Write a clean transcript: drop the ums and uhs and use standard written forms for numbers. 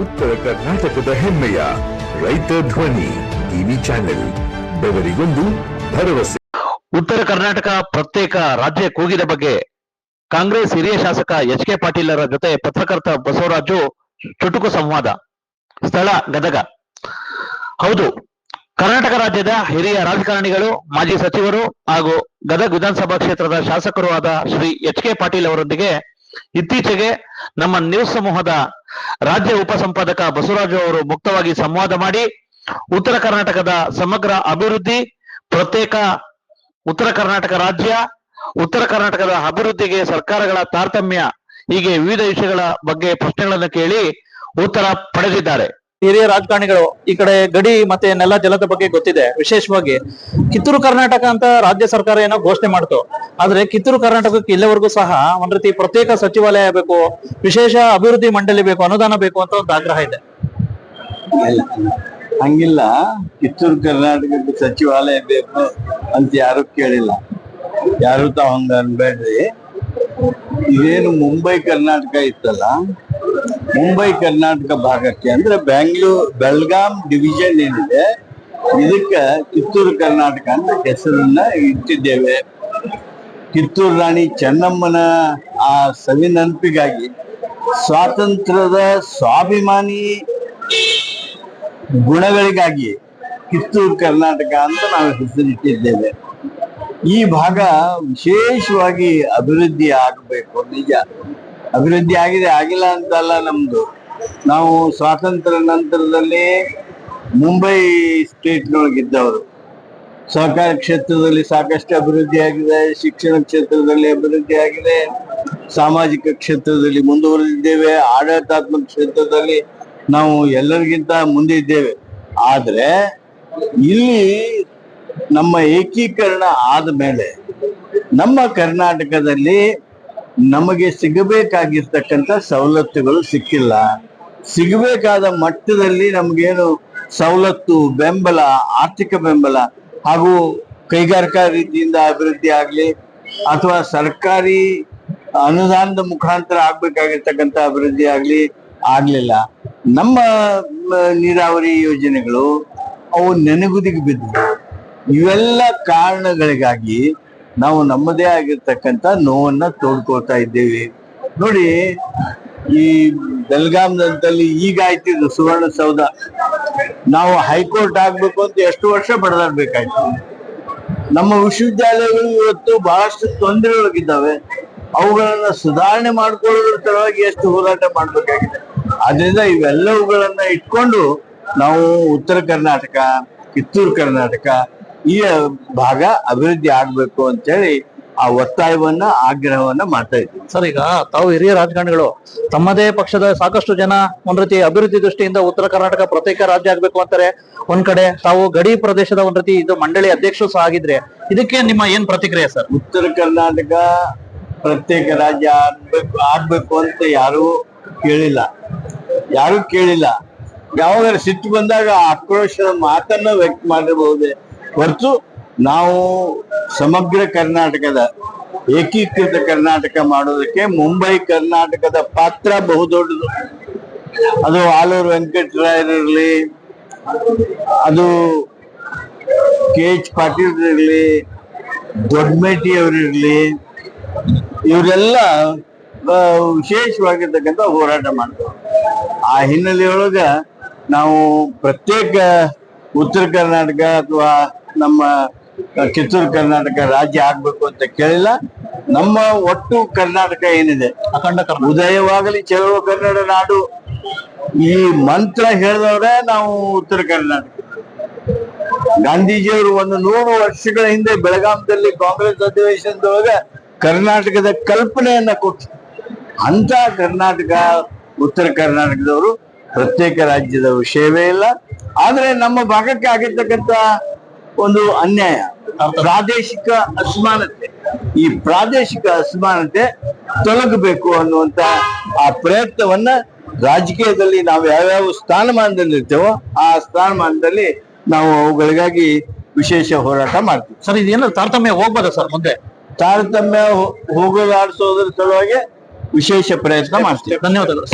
ಉತ್ತರ ಕರ್ನಾಟಕದ ಹೆಮ್ಮೆಯ ರೈತ ಧ್ವನಿ ಟಿವಿ ಚಾನೆಲ್, ಬೆವರಿಗೊಂದು ಭರವಸೆ. ಉತ್ತರ ಕರ್ನಾಟಕ ಪ್ರತ್ಯೇಕ ರಾಜ್ಯ ಕೂಗಿದ ಬಗ್ಗೆ ಕಾಂಗ್ರೆಸ್ ಹಿರಿಯ ಶಾಸಕ ಎಚ್ ಕೆ ಪಾಟೀಲರ ಜೊತೆ ಪತ್ರಕರ್ತ ಬಸವರಾಜು ಚುಟುಕು ಸಂವಾದ. ಸ್ಥಳ ಗದಗ. ಹೌದು, ಕರ್ನಾಟಕ ರಾಜ್ಯದ ಹಿರಿಯ ರಾಜಕಾರಣಿಗಳು, ಮಾಜಿ ಸಚಿವರು ಹಾಗೂ ಗದಗ ವಿಧಾನಸಭಾ ಕ್ಷೇತ್ರದ ಶಾಸಕರು ಆದ ಶ್ರೀ ಎಚ್ ಕೆ ಪಾಟೀಲ್ ಅವರೊಂದಿಗೆ ಇತ್ತೀಚೆಗೆ ನಮ್ಮ ನ್ಯೂಸ್ ಸಮೂಹದ ರಾಜ್ಯ ಉಪಸಂಪಾದಕ ಬಸವರಾಜು ಅವರು ಮುಕ್ತವಾಗಿ ಸಂವಾದ ಮಾಡಿ ಉತ್ತರ ಕರ್ನಾಟಕದ ಸಮಗ್ರ ಅಭಿವೃದ್ಧಿ, ಪ್ರತ್ಯೇಕ ಉತ್ತರ ಕರ್ನಾಟಕ ರಾಜ್ಯ, ಉತ್ತರ ಕರ್ನಾಟಕದ ಅಭಿವೃದ್ಧಿಗೆ ಸರ್ಕಾರಗಳ ತಾರತಮ್ಯ, ಹೀಗೆ ವಿವಿಧ ವಿಷಯಗಳ ಬಗ್ಗೆ ಪ್ರಶ್ನೆಗಳನ್ನು ಕೇಳಿ ಉತ್ತರ ಪಡೆದಿದ್ದಾರೆ. ಹಿರಿಯ ರಾಜಕಾರಣಿಗಳು ಈ ಕಡೆ ಗಡಿ ಮತ್ತೆ ನೆಲ ಜಲದ ಬಗ್ಗೆ ಗೊತ್ತಿದೆ. ವಿಶೇಷವಾಗಿ ಕಿತ್ತೂರು ಕರ್ನಾಟಕ ಅಂತ ರಾಜ್ಯ ಸರ್ಕಾರ ಏನೋ ಘೋಷಣೆ ಮಾಡ್ತು. ಆದ್ರೆ ಕಿತ್ತೂರು ಕರ್ನಾಟಕಕ್ಕೆ ಇಲ್ಲಿವರೆಗೂ ಸಹ ಒಂದ್ ರೀತಿ ಪ್ರತ್ಯೇಕ ಸಚಿವಾಲಯ ಬೇಕು, ವಿಶೇಷ ಅಭಿವೃದ್ಧಿ ಮಂಡಳಿ ಬೇಕು, ಅನುದಾನ ಬೇಕು ಅಂತ ಒಂದು ಆಗ್ರಹ ಇದೆ. ಹಂಗಿಲ್ಲ, ಕಿತ್ತೂರು ಕರ್ನಾಟಕಕ್ಕೆ ಸಚಿವಾಲಯ ಬೇಕು ಅಂತ ಯಾರು ಕೇಳಿಲ್ಲ. ಯಾರು ತಾವ್ ಹಂಗ ಅನ್ಬೇಡ್ರಿ. ಇದೇನು ಮುಂಬೈ ಕರ್ನಾಟಕ ಇತ್ತಲ್ಲ, ಮುಂಬೈ ಕರ್ನಾಟಕ ಭಾಗಕ್ಕೆ ಅಂದ್ರೆ ಬೆಳಗಾಂ ಡಿವಿಷನ್ ಏನಿದೆ ಇದಕ್ಕ ಕಿತ್ತೂರು ಕರ್ನಾಟಕ ಅಂತ ಹೆಸರನ್ನ ಇಟ್ಟಿದ್ದೇವೆ. ಕಿತ್ತೂರು ರಾಣಿ ಚೆನ್ನಮ್ಮನ ಆ ಸವಿ ನೆನಪಿಗಾಗಿ ಸ್ವಾತಂತ್ರ್ಯದ ಸ್ವಾಭಿಮಾನಿ ಗುಣಗಳಿಗಾಗಿ ಕಿತ್ತೂರು ಕರ್ನಾಟಕ ಅಂತ ನಾವು ಹೆಸರಿಟ್ಟಿದ್ದೇವೆ. ಈ ಭಾಗ ವಿಶೇಷವಾಗಿ ಅಭಿವೃದ್ಧಿ ಆಗಬೇಕು. ನಿಜ, ಅಭಿವೃದ್ಧಿ ಆಗಿದೆ, ಆಗಿಲ್ಲ ಅಂತಲ್ಲ. ನಮ್ದು ನಾವು ಸ್ವಾತಂತ್ರ್ಯ ನಂತರದಲ್ಲಿ ಮುಂಬೈ ಸ್ಟೇಟ್ನೊಳಗಿದ್ದವರು. ಸಹಕಾರ ಕ್ಷೇತ್ರದಲ್ಲಿ ಸಾಕಷ್ಟು ಅಭಿವೃದ್ಧಿ ಆಗಿದೆ, ಶಿಕ್ಷಣ ಕ್ಷೇತ್ರದಲ್ಲಿ ಅಭಿವೃದ್ಧಿ ಆಗಿದೆ, ಸಾಮಾಜಿಕ ಕ್ಷೇತ್ರದಲ್ಲಿ ಮುಂದುವರೆದಿದ್ದೇವೆ, ಆಡಳಿತಾತ್ಮಕ ಕ್ಷೇತ್ರದಲ್ಲಿ ನಾವು ಎಲ್ಲರಿಗಿಂತ ಮುಂದೆ ಇದ್ದೇವೆ. ಆದ್ರೆ ಇಲ್ಲಿ ನಮ್ಮ ಏಕೀಕರಣ ಆದ ಮೇಲೆ ನಮ್ಮ ಕರ್ನಾಟಕದಲ್ಲಿ ನಮಗೆ ಸಿಗಬೇಕಾಗಿರ್ತಕ್ಕಂಥ ಸವಲತ್ತುಗಳು ಸಿಕ್ಕಿಲ್ಲ. ಸಿಗಬೇಕಾದ ಮಟ್ಟದಲ್ಲಿ ನಮಗೇನು ಸವಲತ್ತು, ಬೆಂಬಲ, ಆರ್ಥಿಕ ಬೆಂಬಲ ಹಾಗೂ ಕೈಗಾರಿಕಾ ರೀತಿಯಿಂದ ಅಭಿವೃದ್ಧಿ ಆಗ್ಲಿ ಅಥವಾ ಸರ್ಕಾರಿ ಅನುದಾನದ ಮುಖಾಂತರ ಆಗ್ಬೇಕಾಗಿರ್ತಕ್ಕಂಥ ಅಭಿವೃದ್ಧಿ ಆಗ್ಲಿಲ್ಲ. ನಮ್ಮ ನೀರಾವರಿ ಯೋಜನೆಗಳು ಅವು ನೆನಗುದಿಗೆ ಬಿದ್ದವು. ಇವೆಲ್ಲ ಕಾರಣಗಳಿಗಾಗಿ ನಾವು ನಮ್ಮದೇ ಆಗಿರ್ತಕ್ಕಂಥ ನೋವನ್ನ ತೋಡ್ಕೊಳ್ತಾ ಇದ್ದೇವೆ. ನೋಡಿ, ಈ ಬೆಳಗಾಂದಲ್ಲಿ ಈಗ ಆಯ್ತಿದ್ದು ಸುವರ್ಣಸೌಧ, ನಾವು ಹೈಕೋರ್ಟ್ ಆಗ್ಬೇಕು ಅಂತ ಎಷ್ಟು ವರ್ಷ ಬಡದಾಡ್ಬೇಕಾಯ್ತು. ನಮ್ಮ ವಿಶ್ವವಿದ್ಯಾಲಯಗಳು ಇವತ್ತು ಬಹಳಷ್ಟು ತೊಂದರೆಗಳಿದ್ದಾವೆ. ಅವುಗಳನ್ನ ಸುಧಾರಣೆ ಮಾಡ್ಕೊಳ್ಳೋದ್ರ ಸಲುವಾಗಿ ಎಷ್ಟು ಹೋರಾಟ ಮಾಡ್ಬೇಕಾಗಿದೆ. ಆದ್ರಿಂದ ಇವೆಲ್ಲವುಗಳನ್ನ ಇಟ್ಕೊಂಡು ನಾವು ಉತ್ತರ ಕರ್ನಾಟಕ, ಕಿತ್ತೂರು ಕರ್ನಾಟಕ ಈ ಭಾಗ ಅಭಿವೃದ್ಧಿ ಆಗ್ಬೇಕು ಅಂತೇಳಿ ಆ ಒತ್ತಾಯವನ್ನ, ಆಗ್ರಹವನ್ನ ಮಾಡ್ತಾ ಇದ್ದೀವಿ. ಸರ್, ಈಗ ತಾವು ಹಿರಿಯ ರಾಜಕಾರಣಿಗಳು, ತಮ್ಮದೇ ಪಕ್ಷದ ಸಾಕಷ್ಟು ಜನ ಒಂದ್ ರೀತಿ ಅಭಿವೃದ್ಧಿ ದೃಷ್ಟಿಯಿಂದ ಉತ್ತರ ಕರ್ನಾಟಕ ಪ್ರತ್ಯೇಕ ರಾಜ್ಯ ಆಗ್ಬೇಕು ಅಂತಾರೆ. ಒಂದ್ ಕಡೆ ತಾವು ಗಡಿ ಪ್ರದೇಶದ ಒಂದ್ ರೀತಿ ಇದು ಮಂಡಳಿ ಅಧ್ಯಕ್ಷರು ಸಹ ಆಗಿದ್ರೆ, ಇದಕ್ಕೆ ನಿಮ್ಮ ಏನ್ ಪ್ರತಿಕ್ರಿಯೆ ಸರ್? ಉತ್ತರ ಕರ್ನಾಟಕ ಪ್ರತ್ಯೇಕ ರಾಜ್ಯ ಆಗ್ಬೇಕು ಅಂತ ಯಾರು ಕೇಳಿಲ್ಲ. ಯಾವಾಗ ಸಿಟ್ಟು ಬಂದಾಗ ಆಕ್ರೋಶದ ಮಾತನ್ನ ವ್ಯಕ್ತ ಮಾಡಿರಬಹುದೇ ಹೊರತು ನಾವು ಸಮಗ್ರ ಕರ್ನಾಟಕದ ಏಕೀಕೃತ ಕರ್ನಾಟಕ ಮಾಡೋದಕ್ಕೆ ಮುಂಬೈ ಕರ್ನಾಟಕದ ಪಾತ್ರ ಬಹುದೊಡ್ಡದು. ಅದು ಆಲೂರು ವೆಂಕಟರಾಯರಿರ್ಲಿ, ಅದು KH ಪಾಟೀಲ್ ಇರ್ಲಿ, ದೊಡ್ಡಮೇಟಿ ಅವರಿರ್ಲಿ, ಇವರೆಲ್ಲ ವಿಶೇಷವಾಗಿರ್ತಕ್ಕಂಥ ಹೋರಾಟ ಮಾಡ್ತಾರೆ. ಆ ಹಿನ್ನೆಲೆಯೊಳಗ ನಾವು ಪ್ರತ್ಯೇಕ ಉತ್ತರ ಕರ್ನಾಟಕ ಅಥವಾ ನಮ್ಮ ಕಿತ್ತೂರು ಕರ್ನಾಟಕ ರಾಜ್ಯ ಆಗ್ಬೇಕು ಅಂತ ಕೇಳಿಲ್ಲ. ನಮ್ಮ ಒಟ್ಟು ಕರ್ನಾಟಕ ಏನಿದೆ, ಅಖಂಡ ಉದಯವಾಗಲಿ ಚೆಲುವ ಕನ್ನಡ ನಾಡು, ಈ ಮಂತ್ರ ಹೇಳಿದವ್ರೆ ನಾವು ಉತ್ತರ ಕರ್ನಾಟಕ. ಗಾಂಧೀಜಿಯವರು 100 ವರ್ಷಗಳ ಹಿಂದೆ ಬೆಳಗಾಂದಲ್ಲಿ ಕಾಂಗ್ರೆಸ್ ಅಧಿವೇಶನದೊಳಗೆ ಕರ್ನಾಟಕದ ಕಲ್ಪನೆಯನ್ನ ಕೊಟ್ಟು, ಅಂತ ಕರ್ನಾಟಕ, ಉತ್ತರ ಕರ್ನಾಟಕದವರು ಪ್ರತ್ಯೇಕ ರಾಜ್ಯದ ವಿಷಯವೇ ಇಲ್ಲ. ಆದ್ರೆ ನಮ್ಮ ಭಾಗಕ್ಕೆ ಆಗಿರ್ತಕ್ಕಂಥ ಒಂದು ಅನ್ಯಾಯ, ಪ್ರಾದೇಶಿಕ ಅಸಮಾನತೆ, ಈ ಪ್ರಾದೇಶಿಕ ಅಸಮಾನತೆ ತೊಲಗಬೇಕು ಅನ್ನುವಂತ ಆ ಪ್ರಯತ್ನವನ್ನ ರಾಜಕೀಯದಲ್ಲಿ ನಾವು ಯಾವ್ಯಾವ ಸ್ಥಾನಮಾನದಲ್ಲಿ ಇರ್ತೇವೋ ಆ ಸ್ಥಾನಮಾನದಲ್ಲಿ ನಾವು ಅವುಗಳಿಗಾಗಿ ವಿಶೇಷ ಹೋರಾಟ ಮಾಡ್ತೀವಿ. ಸರ್, ಇದೇನಾದ್ರು ತಾರತಮ್ಯ ಹೋಗ್ಬೋದಾ ಸರ್ ಮುಂದೆ? ತಾರತಮ್ಯ ಹೋಗಲಾಡಿಸೋದ್ರ ಸಲುವಾಗಿ ವಿಶೇಷ ಪ್ರಯತ್ನ ಮಾಡ್ತೀವಿ. ಧನ್ಯವಾದಗಳು.